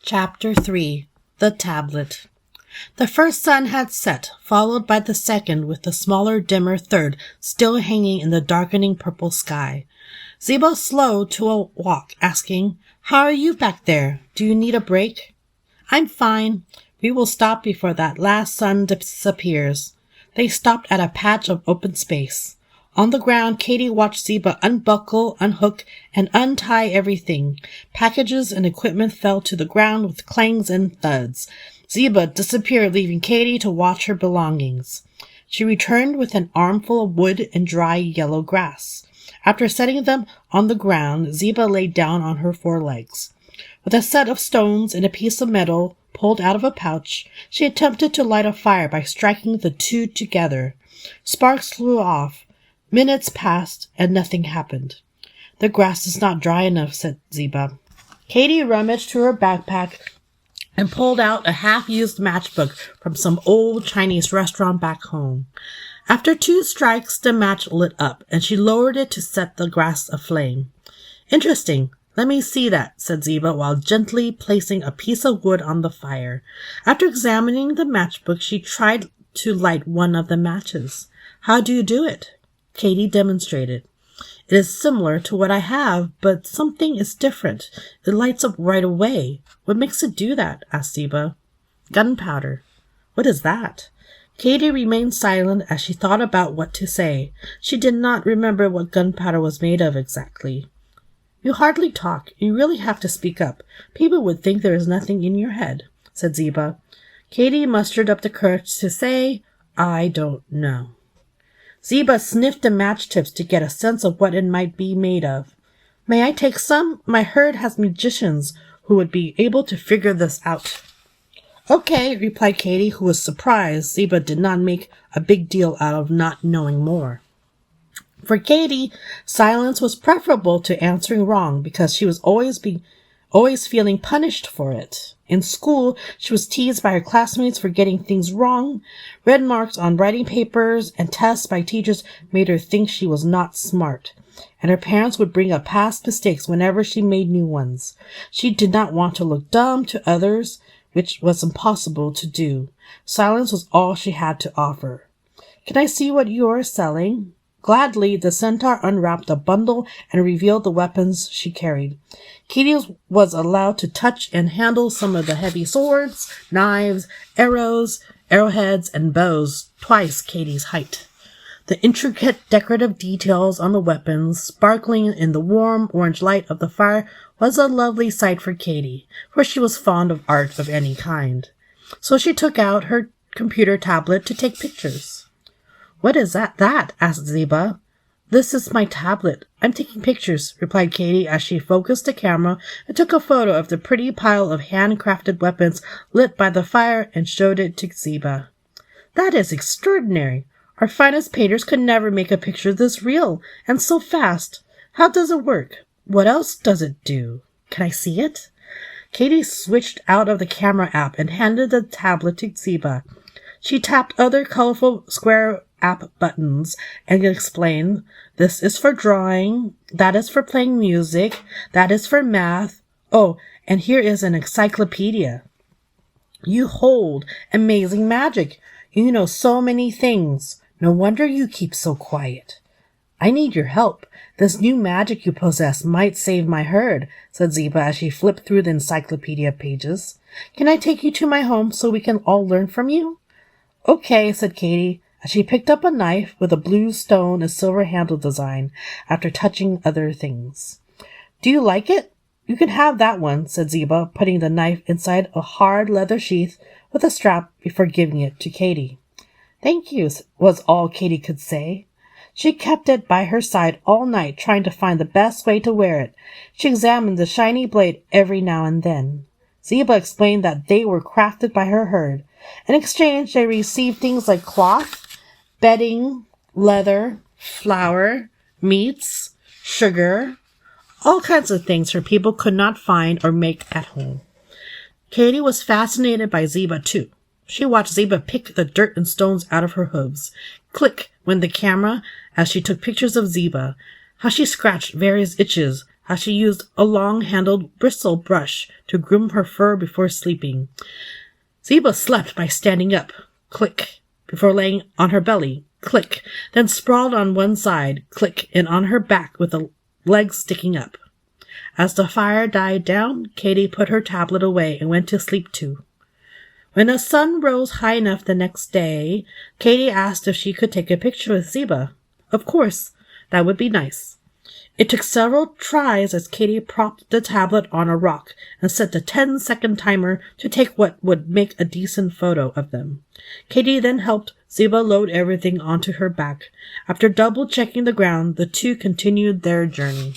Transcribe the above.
Chapter 3 The Tablet. The first sun had set, followed by the second with the smaller, dimmer third still hanging in the darkening purple sky. Ziba slowed to a walk, asking, "How are you back there? Do you need a break?" "I'm fine. We will stop before that last sun disappears." They stopped at a patch of open space. On the ground, Katie watched Ziba unbuckle, unhook, and untie everything. Packages and equipment fell to the ground with clangs and thuds. Ziba disappeared, leaving Katie to watch her belongings. She returned with an armful of wood and dry yellow grass. After setting them on the ground, Ziba lay down on her forelegs. With a set of stones and a piece of metal pulled out of a pouch, she attempted to light a fire by striking the two together. Sparks flew off. Minutes passed, and nothing happened. "The grass is not dry enough," said Ziba. Katie rummaged through her backpack and pulled out a half-used matchbook from some old Chinese restaurant back home. After 2 strikes, the match lit up, and she lowered it to set the grass aflame. "Interesting. Let me see that," said Ziba, while gently placing a piece of wood on the fire. After examining the matchbook, she tried to light one of the matches. "How do you do it?" Katie demonstrated. "It is similar to what I have, but something is different. It lights up right away. What makes it do that?" asked Ziba. "Gunpowder." "What is that?" Katie remained silent as she thought about what to say. She did not remember what gunpowder was made of exactly. "You hardly talk. You really have to speak up. People would think there is nothing in your head," said Ziba. Katie mustered up the courage to say, "I don't know." Ziba sniffed the match tips to get a sense of what it might be made of. "May I take some? My herd has magicians who would be able to figure this out." "Okay," replied Katie, who was surprised Ziba did not make a big deal out of not knowing more. For Katie, silence was preferable to answering wrong because she was always feeling punished for it. In school, she was teased by her classmates for getting things wrong. Red marks on writing papers and tests by teachers made her think she was not smart, and her parents would bring up past mistakes whenever she made new ones. She did not want to look dumb to others, which was impossible to do. Silence was all she had to offer. "Can I see what you are selling?" Gladly, the centaur unwrapped a bundle and revealed the weapons she carried. Katie was allowed to touch and handle some of the heavy swords, knives, arrows, arrowheads, and bows, twice Katie's height. The intricate decorative details on the weapons, sparkling in the warm orange light of the fire, was a lovely sight for Katie, for she was fond of art of any kind. So she took out her computer tablet to take pictures. "What is that?" asked Ziba. "This is my tablet. I'm taking pictures," replied Katie as she focused the camera and took a photo of the pretty pile of handcrafted weapons lit by the fire and showed it to Ziba. "That is extraordinary. Our finest painters could never make a picture this real and so fast. How does it work? What else does it do? Can I see it?" Katie switched out of the camera app and handed the tablet to Ziba. She tapped other colorful square app buttons and explained, "This is for drawing, that is for playing music, that is for math. Oh, and here is an encyclopedia. You hold amazing magic. You know so many things. No wonder you keep so quiet." "I need your help. This new magic you possess might save my herd," said Ziba as she flipped through the encyclopedia pages. "Can I take you to my home so we can all learn from you?" "Okay," said Katie, as she picked up a knife with a blue stone and silver handle design after touching other things. "Do you like it? You can have that one," said Ziba, putting the knife inside a hard leather sheath with a strap before giving it to Katie. "Thank you," was all Katie could say. She kept it by her side all night, trying to find the best way to wear it. She examined the shiny blade every now and then. Ziba explained that they were crafted by her herd. In exchange, they received things like cloth, bedding, leather, flour, meats, sugar, all kinds of things her people could not find or make at home. Katie was fascinated by Ziba too. She watched Ziba pick the dirt and stones out of her hooves. Click went the camera as she took pictures of Ziba, how she scratched various itches, how she used a long-handled bristle brush to groom her fur before sleeping. Zeba slept by standing up, click, before laying on her belly, click, then sprawled on one side, click, and on her back with the legs sticking up. As the fire died down, Katie put her tablet away and went to sleep too. When the sun rose high enough the next day, Katie asked if she could take a picture with Zeba. Of course, that would be nice. It took several tries as Katie propped the tablet on a rock and set the 10-second timer to take what would make a decent photo of them. Katie then helped Zeba load everything onto her back. After double-checking the ground, the two continued their journey.